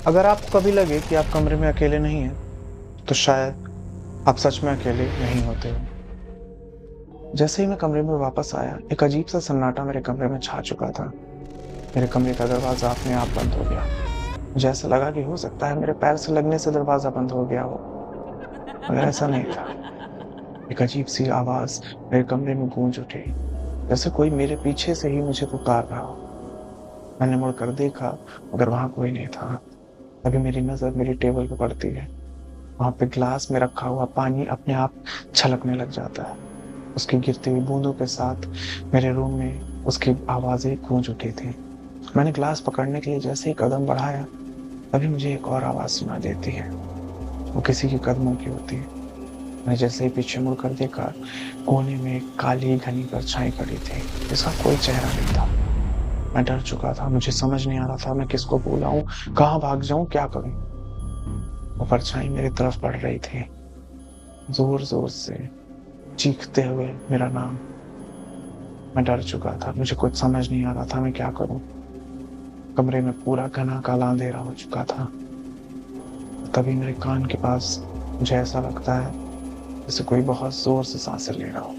अगर आपको कभी लगे कि आप कमरे में अकेले नहीं हैं, तो शायद आप सच में अकेले नहीं होते हो। जैसे ही मैं कमरे में वापस आया, एक अजीब सा सन्नाटा मेरे कमरे में छा चुका था। मेरे कमरे का दरवाजा अपने आप बंद हो गया। मुझे ऐसा लगा कि हो सकता है मेरे पैर से लगने से दरवाजा बंद हो गया हो, मगर ऐसा नहीं था। एक अजीब सी आवाज मेरे कमरे में गूंज उठी, जैसे कोई मेरे पीछे से ही मुझे पुकार रहा हो। मैंने मुड़कर देखा, मगर वहां कोई नहीं था। तभी मेरी नजर मेरी टेबल पर पड़ती है। वहां पे ग्लास में रखा हुआ पानी अपने आप छलकने लग जाता है। उसकी गिरती हुई बूंदों के साथ मेरे रूम में उसकी आवाजें गूंज उठी थी। मैंने ग्लास पकड़ने के लिए जैसे ही कदम बढ़ाया, तभी मुझे एक और आवाज सुना देती है। वो किसी के कदमों की होती है। मैंने जैसे ही पीछे मुड़कर देखा, कोने में एक काली घनी परछाई खड़ी थी, जिसका कोई चेहरा नहीं था। मैं डर चुका था, मुझे समझ नहीं आ रहा था मैं किसको बुलाऊं, कहाँ भाग जाऊं, क्या करूं। वो परछाई मेरी तरफ बढ़ रही थी, जोर जोर से चीखते हुए मेरा नाम। मैं डर चुका था, मुझे कुछ समझ नहीं आ रहा था मैं क्या करूं। कमरे में पूरा घना काला अंधेरा हो चुका था। तभी मेरे कान के पास मुझे ऐसा लगता है जैसे कोई बहुत जोर से सांसें ले रहा हो।